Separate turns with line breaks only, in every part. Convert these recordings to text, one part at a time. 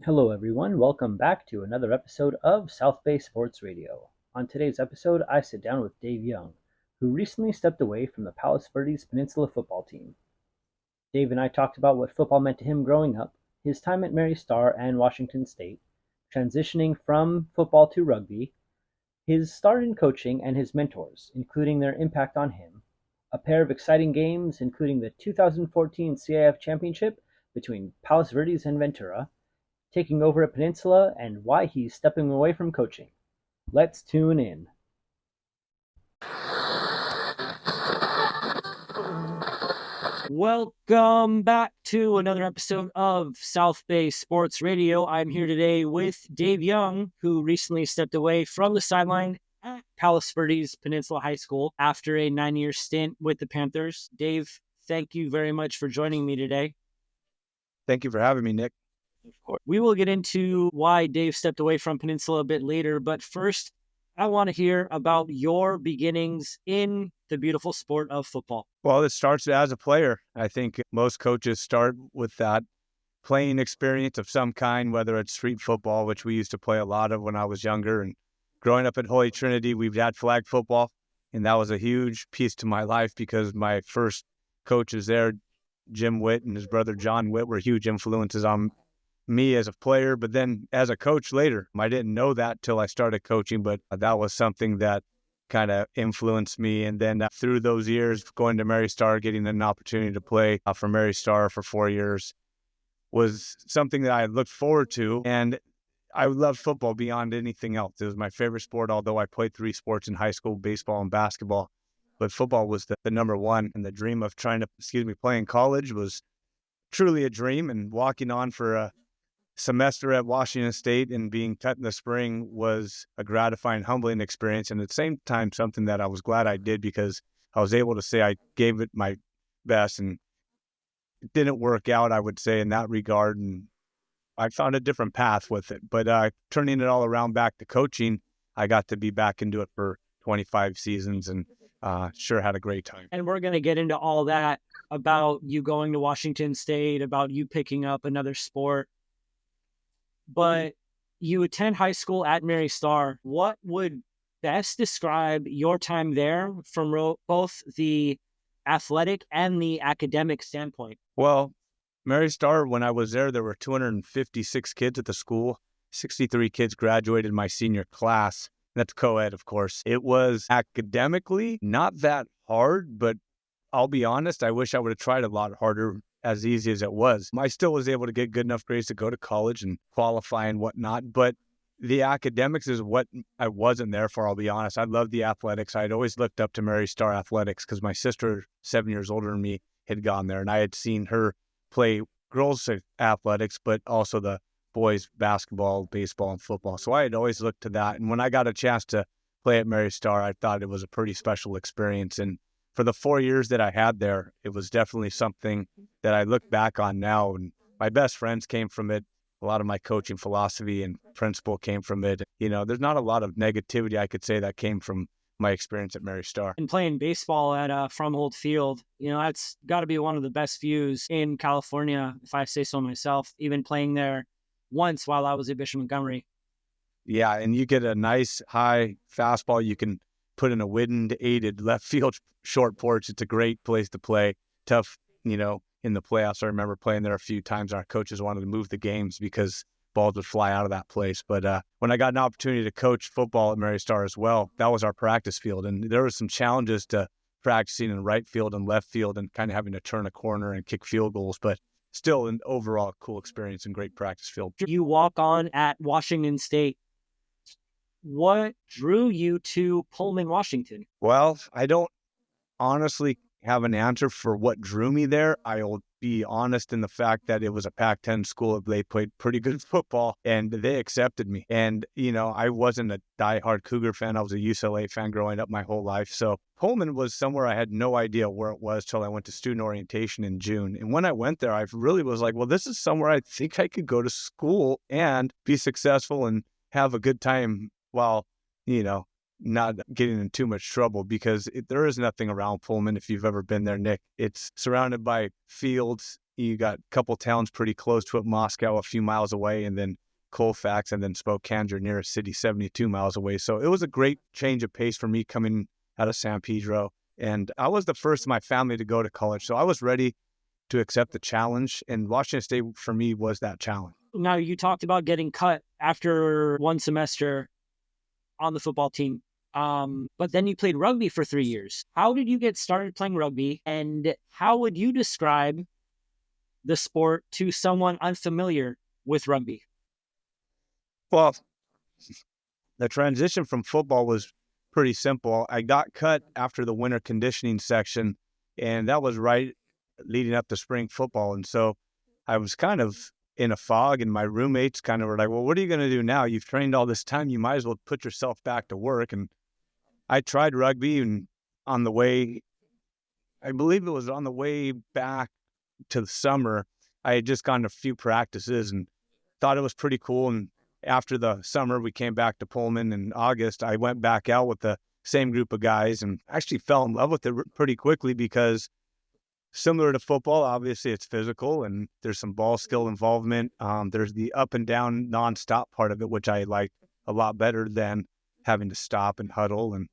Hello, everyone. Welcome back to another episode of South Bay Sports Radio. On today's episode, I sit down with Dave Young, who recently stepped away from the Palos Verdes Peninsula football team. Dave and I talked about what football meant to him growing up, his time at Mary Star and Washington State, transitioning from football to rugby, his start in coaching, and his mentors, including their impact on him, a pair of exciting games, including the 2014 CIF Championship between Palos Verdes and Ventura, taking over a Peninsula, and why he's stepping away from coaching. Let's tune in. Welcome back to another episode of South Bay Sports Radio. I'm here today with Dave Young, who recently stepped away from the sideline at Palos Verdes Peninsula High School after a 9-year stint with the Panthers. Dave, thank you very much for joining me today.
Thank you for having me, Nick.
Of course. We will get into why Dave stepped away from Peninsula a bit later, but first, I want to hear about your beginnings in the beautiful sport of football.
Well, it starts as a player. I think most coaches start with that playing experience of some kind, whether it's street football, which we used to play a lot of when I was younger. And growing up at Holy Trinity, we've had flag football, and that was a huge piece to my life because my first coaches there, Jim Witt and his brother John Witt, were huge influences on me as a player, but then as a coach later. I didn't know that till I started coaching, but that was something that kind of influenced me. And then through those years, going to Mary Star, getting an opportunity to play for Mary Star for 4 years was something that I looked forward to. And I loved football beyond anything else. It was my favorite sport, although I played 3 sports in high school, baseball and basketball. But football was the number one, and the dream of play in college was truly a dream. And walking on for a semester at Washington State and being cut in the spring was a gratifying, humbling experience. And at the same time, something that I was glad I did because I was able to say I gave it my best, and it didn't work out, I would say, in that regard. And I found a different path with it. But turning it all around back to coaching, I got to be back into it for 25 seasons and sure had a great time.
And we're going to get into all that about you going to Washington State, about you picking up another sport. But you attend high school at Mary Star. What would best describe your time there from both the athletic and the academic standpoint?
Well, Mary Star, when I was there were 256 kids at the school. 63 kids graduated my senior class. That's co-ed, of course. It was academically not that hard, but I'll be honest, I wish I would have tried a lot harder, as easy as it was. I still was able to get good enough grades to go to college and qualify and whatnot, but the academics is what I wasn't there for, I'll be honest. I loved the athletics. I'd always looked up to Mary Star athletics because my sister, 7 years older than me, had gone there, and I had seen her play girls athletics, but also the boys basketball, baseball, and football. So I had always looked to that. And when I got a chance to play at Mary Star, I thought it was a pretty special experience. And for the 4 years that I had there, it was definitely something that I look back on now. And my best friends came from it. A lot of my coaching philosophy and principle came from it. You know, there's not a lot of negativity I could say that came from my experience at Mary Star.
And playing baseball at Fromhold Field, you know, that's got to be one of the best views in California, if I say so myself, even playing there once while I was at Bishop Montgomery.
Yeah, and you get a nice high fastball you can put in a wind-aided left field short porch. It's a great place to play. Tough, you know, in the playoffs. I remember playing there a few times. Our coaches wanted to move the games because balls would fly out of that place. But when I got an opportunity to coach football at Mary Star as well, that was our practice field. And there were some challenges to practicing in right field and left field and kind of having to turn a corner and kick field goals. But still an overall cool experience and great practice field.
You walk on at Washington State. What drew you to Pullman, Washington?
Well, I don't honestly have an answer for what drew me there. I'll be honest in the fact that it was a Pac-10 school. They played pretty good football and they accepted me. And, you know, I wasn't a diehard Cougar fan. I was a UCLA fan growing up my whole life. So Pullman was somewhere I had no idea where it was till I went to student orientation in June. And when I went there, I really was like, well, this is somewhere I think I could go to school and be successful and have a good time while, you know, not getting in too much trouble, because there is nothing around Pullman. If you've ever been there, Nick, it's surrounded by fields you got a couple towns pretty close to it, Moscow a few miles away, and then Colfax, and then Spokane's your nearest city 72 miles away. So it was a great change of pace for me coming out of San Pedro. And I was the first in my family to go to college. So I was ready to accept the challenge. And Washington State for me was that challenge.
Now, you talked about getting cut after one semester on the football team. But then you played rugby for 3 years. How did you get started playing rugby? And how would you describe the sport to someone unfamiliar with rugby?
Well, the transition from football was pretty simple. I got cut after the winter conditioning section, and that was right leading up to spring football. And so I was kind of in a fog, and my roommates kind of were like, well, what are you going to do now? You've trained all this time. You might as well put yourself back to work. And I tried rugby, and on the way, I believe it was on the way back to the summer, I had just gone to a few practices and thought it was pretty cool. And after the summer, we came back to Pullman in August. I went back out with the same group of guys and actually fell in love with it pretty quickly because similar to football, obviously it's physical and there's some ball skill involvement. There's the up and down nonstop part of it, which I like a lot better than having to stop and huddle and,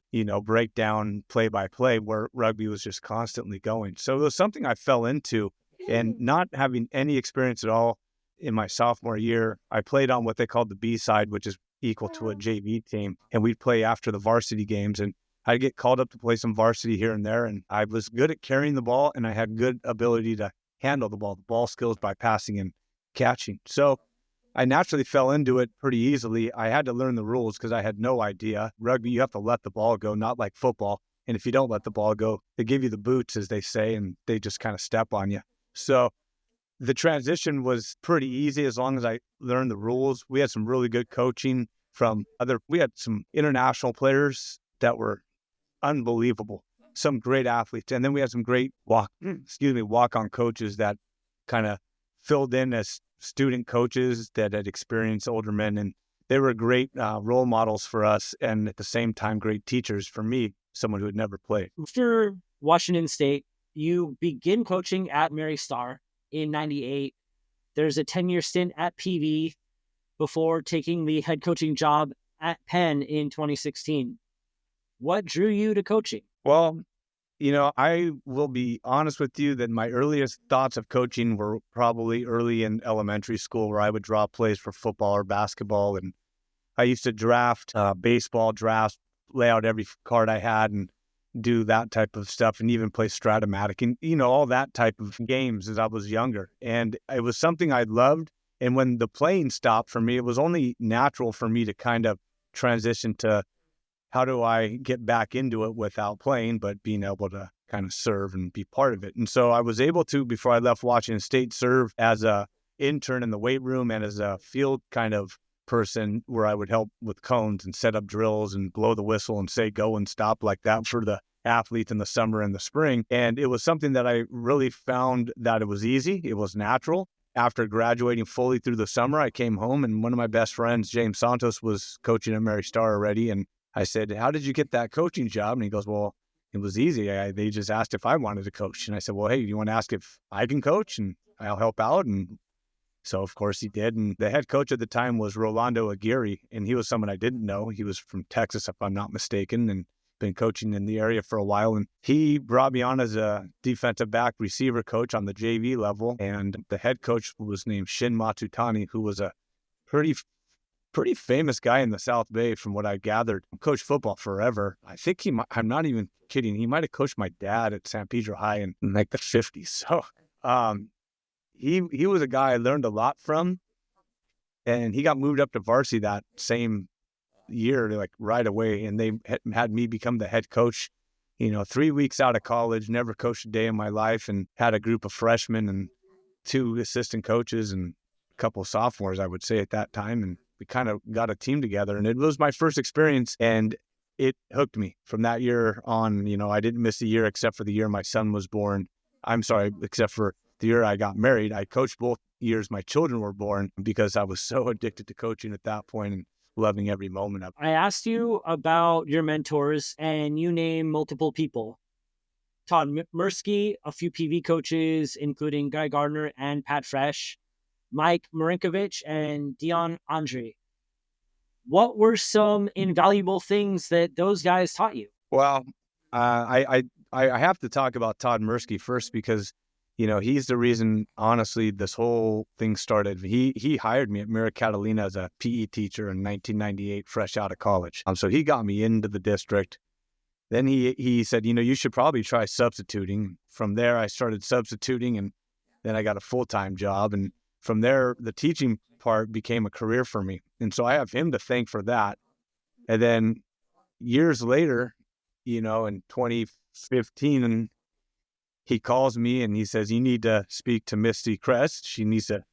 break down play by play, where rugby was just constantly going. So it was something I fell into, and not having any experience at all in my sophomore year, I played on what they called the B side, which is equal to a JV team. And we'd play after the varsity games, and I'd get called up to play some varsity here and there. And I was good at carrying the ball, and I had good ability to handle the ball skills by passing and catching. So I naturally fell into it pretty easily. I had to learn the rules because I had no idea. Rugby, you have to let the ball go, not like football. And if you don't let the ball go, they give you the boots, as they say, and they just kind of step on you. So the transition was pretty easy as long as I learned the rules. We had some really good coaching we had some international players that were unbelievable, some great athletes. And then we had some great walk-on coaches that kind of filled in as student coaches that had experienced older men. And they were great role models for us. And at the same time, great teachers for me, someone who had never played.
After Washington State, you begin coaching at Mary Star in 98. There's a 10-year stint at PV before taking the head coaching job at Penn in 2016. What drew you to coaching?
Well, I will be honest with you that my earliest thoughts of coaching were probably early in elementary school, where I would draw plays for football or basketball. And I used to draft baseball drafts, lay out every card I had and do that type of stuff, and even play Stratomatic and, all that type of games as I was younger. And it was something I loved. And when the playing stopped for me, it was only natural for me to kind of transition to how do I get back into it without playing, but being able to kind of serve and be part of it. And so I was able to, before I left Washington State, serve as a intern in the weight room and as a field kind of person where I would help with cones and set up drills and blow the whistle and say go and stop like that for the athletes in the summer and the spring. And it was something that I really found that it was easy. It was natural. After graduating fully through the summer, I came home, and one of my best friends, James Santos, was coaching at Mary Star already. And I said, how did you get that coaching job? And he goes, well, it was easy. They just asked if I wanted to coach. And I said, well, hey, do you want to ask if I can coach and I'll help out? And so, of course, he did. And the head coach at the time was Rolando Aguirre, and he was someone I didn't know. He was from Texas, if I'm not mistaken, and been coaching in the area for a while. And he brought me on as a defensive back receiver coach on the JV level. And the head coach was named Shin Matutani, who was a pretty famous guy in the South Bay from what I gathered. Coached football forever. I think I'm not even kidding, he might have coached my dad at San Pedro High in like the 50s. So he was a guy I learned a lot from. And he got moved up to varsity that same year, like right away. And they had me become the head coach, 3 weeks out of college, never coached a day in my life, and had a group of freshmen and 2 assistant coaches and a couple of sophomores, I would say, at that time. And we kind of got a team together, and it was my first experience, and it hooked me from that year on. I didn't miss a year except for the year my son was born. I'm sorry, except for the year I got married. I coached both years my children were born because I was so addicted to coaching at that point and loving every moment of it.
I asked you about your mentors, and you named multiple people. Todd Mursky, a few PV coaches, including Guy Gardner and Pat Fresh, Mike Marinkovich, and Dion Andre. What were some invaluable things that those guys taught you?
Well, I have to talk about Todd Mursky first because, he's the reason, honestly, this whole thing started. He hired me at Mira Catalina as a PE teacher in 1998, fresh out of college. So he got me into the district. Then he said, you should probably try substituting. From there, I started substituting, and then I got a full-time job. And from there, the teaching part became a career for me. And so I have him to thank for that. And then years later, in 2015, and he calls me and he says, you need to speak to Misty Crest. She needs to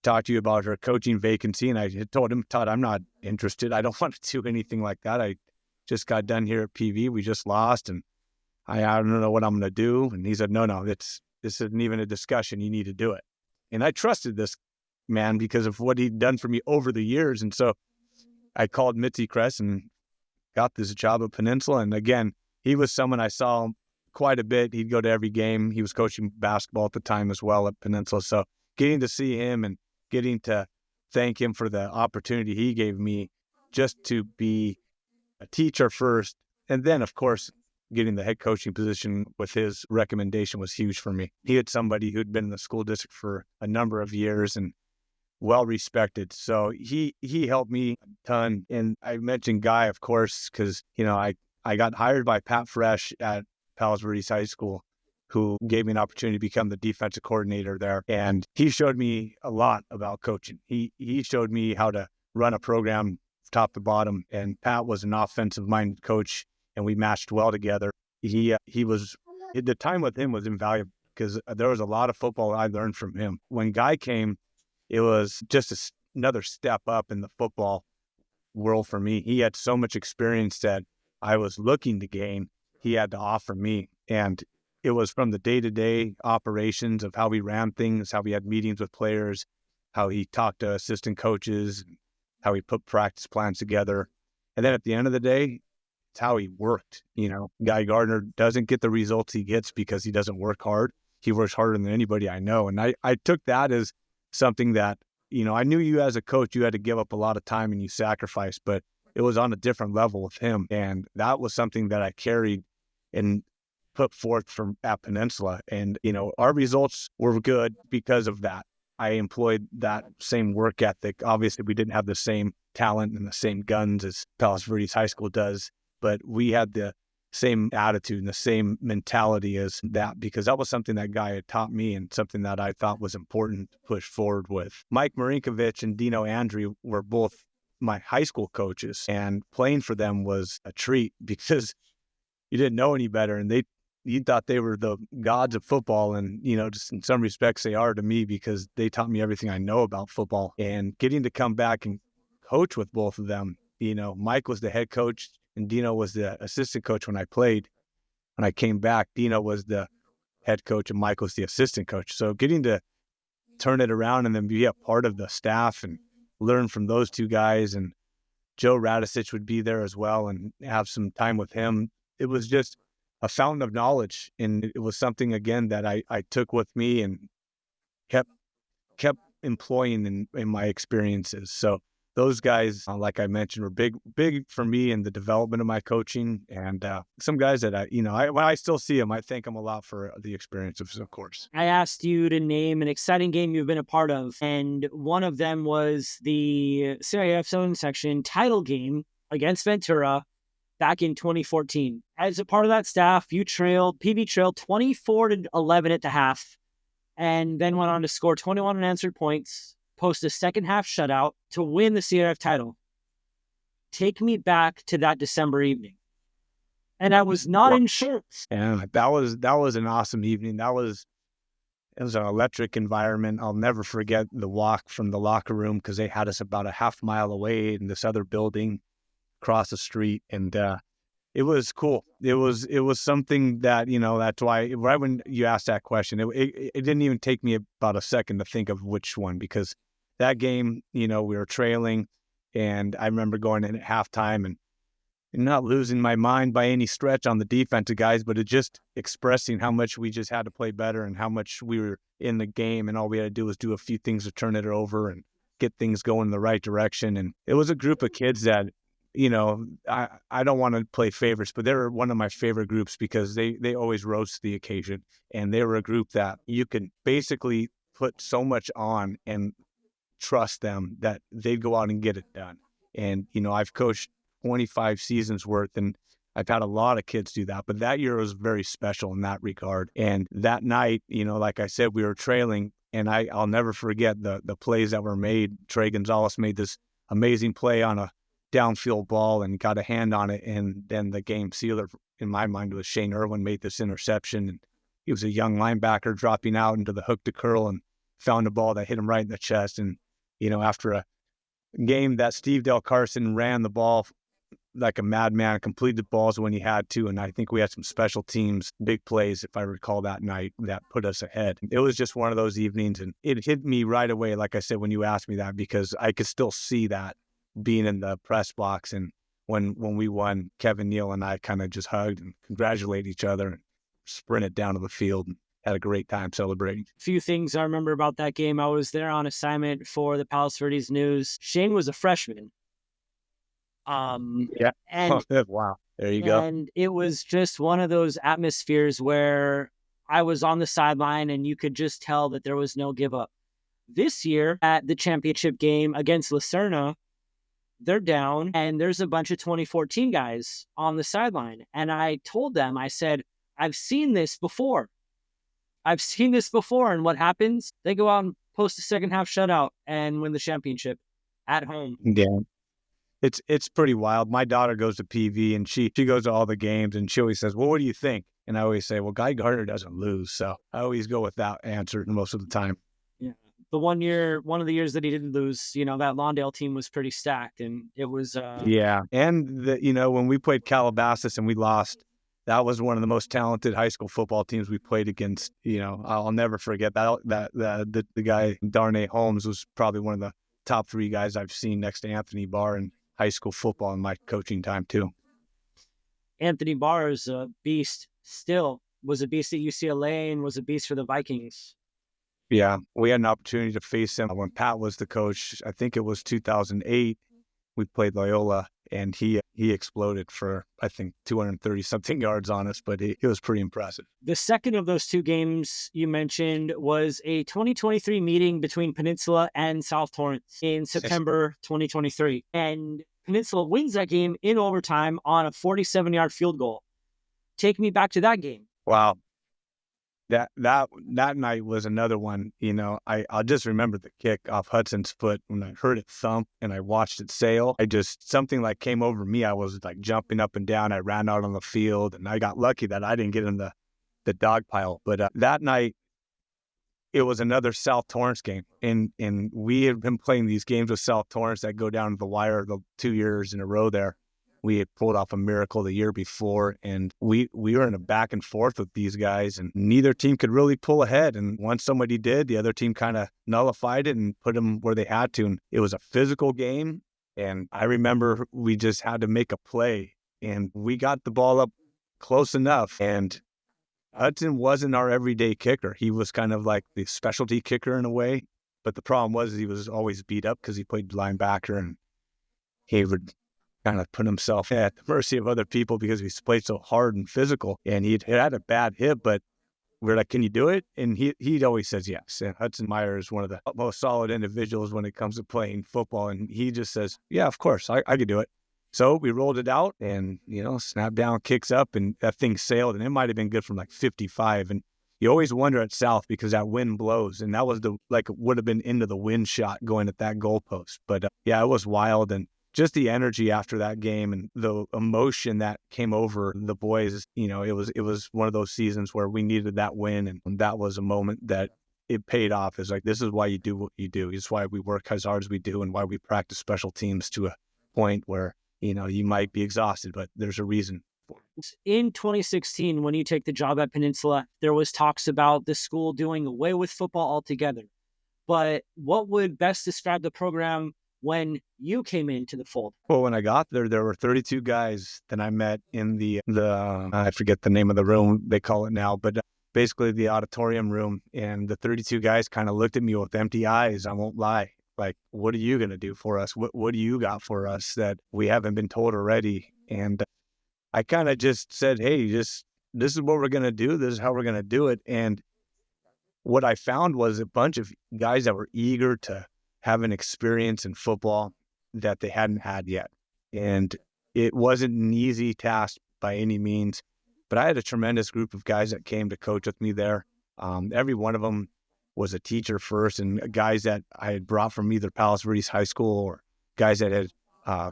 talk to you about her coaching vacancy. And I told him, Todd, I'm not interested. I don't want to do anything like that. I just got done here at PV. We just lost, and I don't know what I'm going to do. And he said, no, this isn't even a discussion. You need to do it. And I trusted this man because of what he'd done for me over the years. And so I called Mitzi Crest and got this job at Peninsula. And again, he was someone I saw quite a bit. He'd go to every game. He was coaching basketball at the time as well at Peninsula. So getting to see him and getting to thank him for the opportunity he gave me just to be a teacher first. And then, of course, getting the head coaching position with his recommendation was huge for me. He had somebody who'd been in the school district for a number of years and well respected. So he helped me a ton. And I mentioned Guy, of course, because, I got hired by Pat Fresh at Palos Verdes High School, who gave me an opportunity to become the defensive coordinator there. And he showed me a lot about coaching. He showed me how to run a program top to bottom. And Pat was an offensive-minded coach, and we matched well together. The time with him was invaluable because there was a lot of football I learned from him. When Guy came, it was just another step up in the football world for me. He had so much experience that I was looking to gain. He had to offer me. And it was from the day-to-day operations of how we ran things, how we had meetings with players, how he talked to assistant coaches, how he put practice plans together. And then at the end of the day, it's how he worked. Guy Gardner doesn't get the results he gets because he doesn't work hard. He works harder than anybody I know. And I took that as something that, I knew you as a coach, you had to give up a lot of time and you sacrificed, but it was on a different level with him. And that was something that I carried and put forth at Peninsula. And, our results were good because of that. I employed that same work ethic. Obviously, we didn't have the same talent and the same guns as Palos Verdes High School does, but we had the same attitude and the same mentality as that, because that was something that Guy had taught me and something that I thought was important to push forward with. Mike Marinkovich and Dino Andre were both my high school coaches, and playing for them was a treat because you didn't know any better, and you thought they were the gods of football. And, just in some respects they are to me because they taught me everything I know about football. And getting to come back and coach with both of them, Mike was the head coach and Dino was the assistant coach when I played. When I came back, Dino was the head coach and Mike was the assistant coach. So getting to turn it around and then be a part of the staff and learn from those two guys, and Joe Radisich would be there as well and have some time with him. It was just a fountain of knowledge. And it was something, again, that I took with me and kept employing in my experiences. So those guys, like I mentioned, were big for me in the development of my coaching. And some guys that when I still see them, I thank them a lot for the experiences, of course.
I asked you to name an exciting game you've been a part of, and one of them was the CIF Zone Section title game against Ventura back in 2014. As a part of that staff, PV trailed 24-11 at the half, and then went on to score 21 unanswered points, post a second half shutout to win the CIF title. Take me back to that December evening. And I was not in shirts.
Yeah, that was an awesome evening. It was an electric environment. I'll never forget the walk from the locker room because they had us about a half mile away in this other building across the street. And it was cool. It was something that, that's why right when you asked that question, it didn't even take me about a second to think of which one, because that game, we were trailing, and I remember going in at halftime and not losing my mind by any stretch on the defensive guys, but it just expressing how much we just had to play better and how much we were in the game, and all we had to do was do a few things to turn it over and get things going in the right direction. And it was a group of kids that, I don't want to play favorites, but they were one of my favorite groups because they always rose to the occasion. And they were a group that you could basically put so much on and trust them that they'd go out and get it done. And, I've coached 25 seasons worth, and I've had a lot of kids do that. But that year was very special in that regard. And that night, like I said, we were trailing, and I'll never forget the plays that were made. Trey Gonzalez made this amazing play on a downfield ball and got a hand on it. And then the game sealer, in my mind, was Shane Irwin made this interception. And he was a young linebacker dropping out into the hook to curl and found a ball that hit him right in the chest. And, after a game that Steve Del Carson ran the ball like a madman, completed balls when he had to. And I think we had some special teams, big plays, if I recall, that night that put us ahead. It was just one of those evenings, and it hit me right away, like I said, when you asked me that, because I could still see that being in the press box. And when we won, Kevin Neal and I kind of just hugged and congratulated each other and sprinted down to the field and had a great time celebrating.
A few things I remember about that game. I was there on assignment for the Palos Verdes News. Shane was a freshman.
Yeah.
And
wow. There you go.
And it was just one of those atmospheres where I was on the sideline and you could just tell that there was no give up. This year at the championship game against Lucerna, they're down and there's a bunch of 2014 guys on the sideline. And I told them, I said, I've seen this before. And what happens? They go out and post a second half shutout and win the championship at home.
Yeah. It's pretty wild. My daughter goes to PV and she goes to all the games, and she always says, well, what do you think? And I always say, well, Guy Gardner doesn't lose. So I always go with that answer most of the time.
Yeah. One of the years that he didn't lose, that Lawndale team was pretty stacked, and it was
yeah. And when we played Calabasas and we lost, that was one of the most talented high school football teams we played against. I'll never forget that the guy Darnay Holmes was probably one of the top 3 guys I've seen next to Anthony Barr in high school football in my coaching time too.
Anthony Barr is a beast. Still was a beast at UCLA and was a beast for the Vikings.
Yeah, we had an opportunity to face him when Pat was the coach. I think it was 2008. We played Loyola, and he exploded for, I think, 230-something yards on us, but it was pretty impressive.
The second of those 2 games you mentioned was a 2023 meeting between Peninsula and South Torrance in September 2023. And Peninsula wins that game in overtime on a 47-yard field goal. Take me back to that game.
Wow. That night was another one. I'll just remember the kick off Hudson's foot when I heard it thump and I watched it sail. Something like came over me. I was like jumping up and down. I ran out on the field, and I got lucky that I didn't get in the dog pile. But that night, it was another South Torrance game. And we had been playing these games with South Torrance that go down to the wire the 2 years in a row there. We had pulled off a miracle the year before, and we were in a back and forth with these guys, and neither team could really pull ahead. And once somebody did, the other team kind of nullified it and put them where they had to. And it was a physical game. And I remember we just had to make a play, and we got the ball up close enough. And Hudson wasn't our everyday kicker. He was kind of like the specialty kicker in a way. But the problem was he was always beat up because he played linebacker, and he would kind of put himself at the mercy of other people because he played so hard and physical. And he had a bad hip, but we're like, can you do it? And he always says yes. And Hudson Meyer is one of the most solid individuals when it comes to playing football. And he just says, yeah, of course, I could do it. So we rolled it out and, snap down, kicks up, and that thing sailed. And it might have been good from like 55. And you always wonder at South because that wind blows. And that was would have been into the wind shot going at that goalpost. But yeah, it was wild. And just the energy after that game and the emotion that came over the boys, it was one of those seasons where we needed that win. And that was a moment that it paid off. It's like, this is why you do what you do. It's why we work as hard as we do and why we practice special teams to a point where, you might be exhausted, but there's a reason.
In 2016, when you take the job at Peninsula, there was talks about the school doing away with football altogether. But what would best describe the program when you came into the fold?
Well, when I got there were 32 guys that I met in the I forget the name of the room they call it now, but basically the auditorium room. And the 32 guys kind of looked at me with empty eyes. I won't lie. Like, what are you going to do for us? What do you got for us that we haven't been told already? And I kind of just said, hey, this is what we're going to do. This is how we're going to do it. And what I found was a bunch of guys that were eager to have an experience in football that they hadn't had yet. And it wasn't an easy task by any means, but I had a tremendous group of guys that came to coach with me there. Every one of them was a teacher first, and guys that I had brought from either Palos Verdes High School or guys that had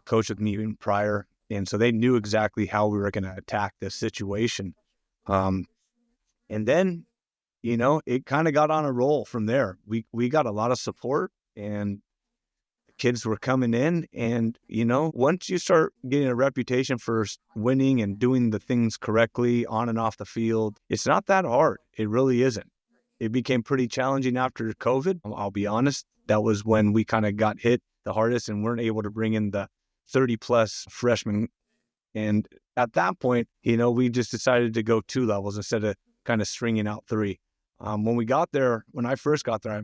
coached with me even prior. And so they knew exactly how we were going to attack this situation. And then, it kind of got on a roll from there. We got a lot of support, and kids were coming in. And, once you start getting a reputation for winning and doing the things correctly on and off the field, it's not that hard. It really isn't. It became pretty challenging after COVID. I'll be honest. That was when we kind of got hit the hardest and weren't able to bring in the 30 plus freshmen. And at that point, we just decided to go 2 levels instead of kind of stringing out 3. When I first got there,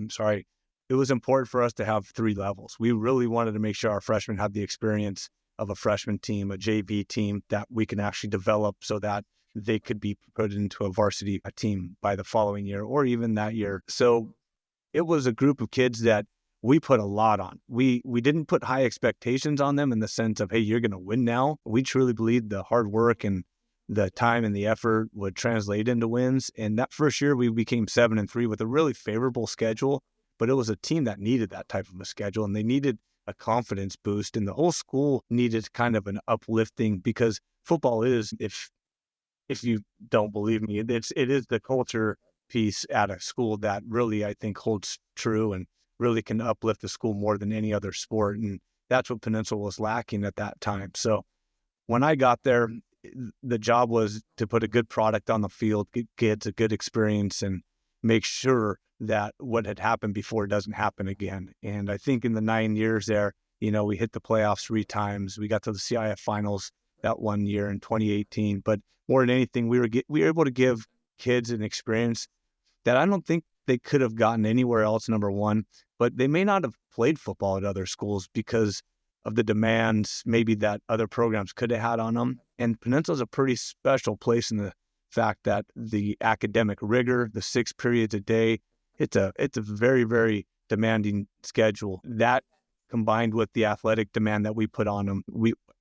it was important for us to have 3 levels. We really wanted to make sure our freshmen had the experience of a freshman team, a JV team that we can actually develop so that they could be put into a varsity team by the following year or even that year. So it was a group of kids that we put a lot on. We didn't put high expectations on them in the sense of, hey, you're going to win now. We truly believed the hard work and the time and the effort would translate into wins. And that first year we became 7-3 with a really favorable schedule, but it was a team that needed that type of a schedule and they needed a confidence boost. And the whole school needed kind of an uplifting because football is, if you don't believe me, it is the culture piece at a school that really, I think, holds true and really can uplift the school more than any other sport. And that's what Peninsula was lacking at that time. So when I got there, the job was to put a good product on the field, get kids a good experience, and make sure that what had happened before doesn't happen again. And I think in the 9 years there, we hit the playoffs 3 times. We got to the CIF finals that one year in 2018. But more than anything, we were able to give kids an experience that I don't think they could have gotten anywhere else, number one, but they may not have played football at other schools because of the demands maybe that other programs could have had on them. And Peninsula is a pretty special place in the fact that the academic rigor, the 6 periods a day, it's a very, very demanding schedule. That combined with the athletic demand that we put on them,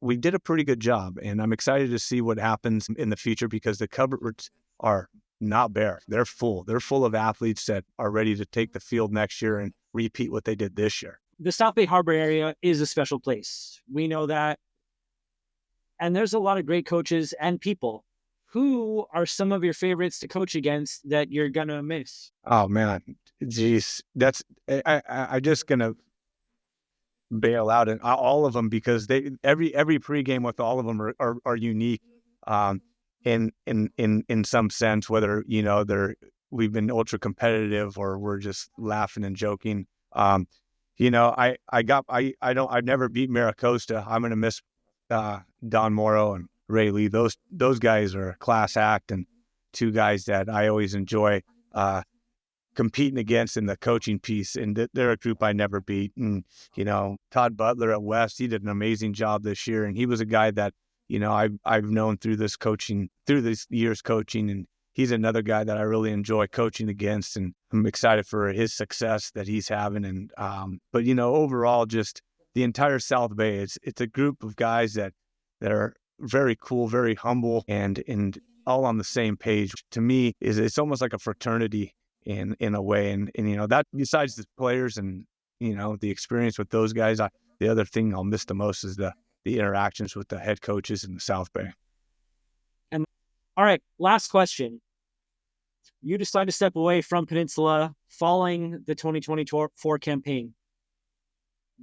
we did a pretty good job. And I'm excited to see what happens in the future because the cupboards are not bare. They're full. They're full of athletes that are ready to take the field next year and repeat what they did this year.
The South Bay Harbor area is a special place. We know that. And there's a lot of great coaches and people. Who are some of your favorites to coach against that you're going to miss?
Oh, man. Geez. I'm just going to bail out and all of them because every pregame with all of them are unique in some sense, whether, we've been ultra competitive or we're just laughing and joking. I've never beat Maricosta. I'm going to miss Don Morrow and Ray Lee. Those guys are a class act and 2 guys that I always enjoy competing against in the coaching piece. And they're a group I never beat. And, Todd Butler at West, he did an amazing job this year. And he was a guy that, I've known through this year's coaching. And he's another guy that I really enjoy coaching against. And I'm excited for his success that he's having. And, but overall, just the entire South Bay, it's a group of guys that are very cool, very humble, and all on the same page. To me, it's almost like a fraternity in a way. And that besides the players and the experience with those guys, the other thing I'll miss the most is the interactions with the head coaches in the South Bay.
And all right, last question. You decide to step away from Peninsula following the 2024 campaign.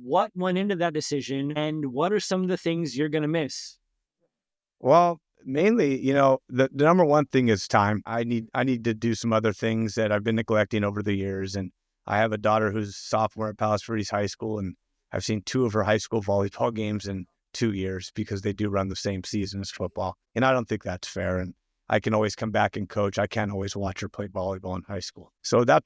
What went into that decision, and what are some of the things you're going to miss?
Well, mainly, the number one thing is time. I need to do some other things that I've been neglecting over the years. And I have a daughter who's a sophomore at Palos Verdes High School, and I've seen 2 of her high school volleyball games in 2 years because they do run the same season as football. And I don't think that's fair. And I can always come back and coach. I can't always watch her play volleyball in high school. So that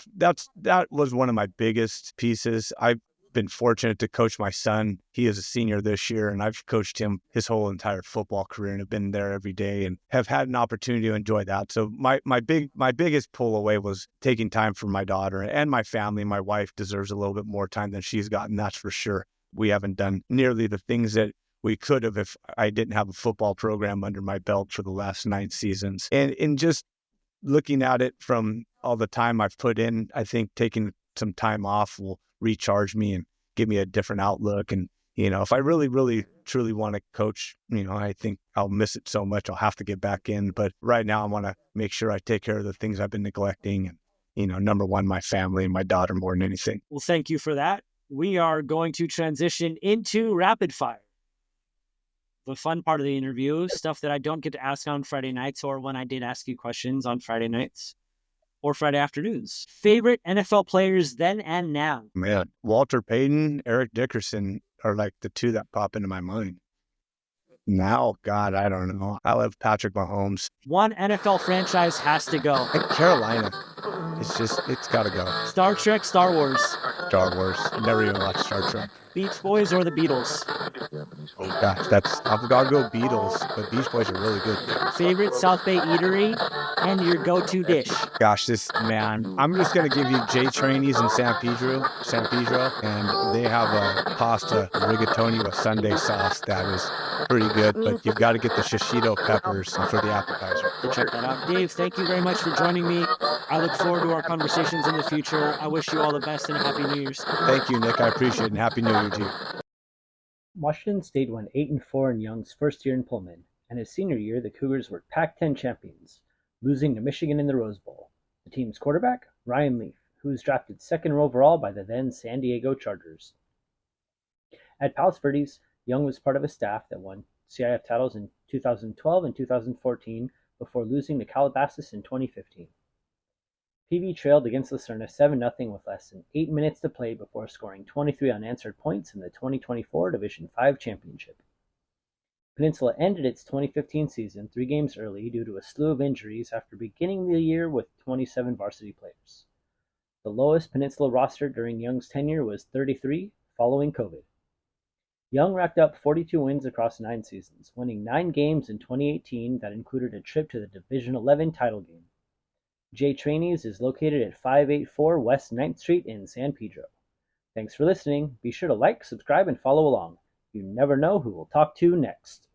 was one of my biggest pieces. I've been fortunate to coach my son. He is a senior this year, and I've coached him his whole entire football career and have been there every day and have had an opportunity to enjoy that. So my biggest pull away was taking time for my daughter and my family. My wife deserves a little bit more time than she's gotten, that's for sure. We haven't done nearly the things that we could have if I didn't have a football program under my belt for the last 9 seasons. And just looking at it from all the time I've put in, I think taking some time off will recharge me and give me a different outlook. And, if I really, really, truly want to coach, I think I'll miss it so much. I'll have to get back in. But right now I want to make sure I take care of the things I've been neglecting. And, number one, my family and my daughter more than anything.
Well, thank you for that. We are going to transition into rapid fire. The fun part of the interview, stuff that I don't get to ask on Friday nights, or when I did ask you questions on Friday nights or Friday afternoons. Favorite NFL players then and now?
Man, Walter Payton, Eric Dickerson are like the 2 that pop into my mind. Now, God, I don't know. I love Patrick Mahomes.
One NFL franchise has to go.
Carolina. It's got to go.
Star Trek, Star Wars.
Star Wars. Never even watched Star Trek.
Beach Boys or the Beatles?
Oh, gosh, I've got to go Beatles, but Beach Boys are really good.
Favorite South Bay eatery and your go-to dish?
Gosh, I'm just going to give you J. Trainey's in San Pedro, and they have a pasta rigatoni with Sunday sauce that is pretty good, but you've got to get the shishito peppers for the appetizer.
Check that out. Dave, thank you very much for joining me. I look forward to our conversations in the future. I wish you all the best and a Happy New Year's.
Thank you, Nick. I appreciate it, and Happy New Year to you.
Washington State went 8-4 in Young's first year in Pullman, and his senior year the Cougars were Pac-10 champions, losing to Michigan in the Rose Bowl. The team's quarterback, Ryan Leaf, who was drafted 2nd overall by the then San Diego Chargers. At Palos Verdes, Young was part of a staff that won CIF titles in 2012 and 2014 before losing to Calabasas in 2015. PV trailed against Lucerna 7-0 with less than 8 minutes to play before scoring 23 unanswered points in the 2024 Division V Championship. Peninsula ended its 2015 season 3 games early due to a slew of injuries after beginning the year with 27 varsity players. The lowest Peninsula roster during Young's tenure was 33, following COVID. Young racked up 42 wins across 9 seasons, winning 9 games in 2018 that included a trip to the Division XI title game. J. Trainey's is located at 584 West 9th Street in San Pedro. Thanks for listening. Be sure to like, subscribe, and follow along. You never know who we'll talk to next.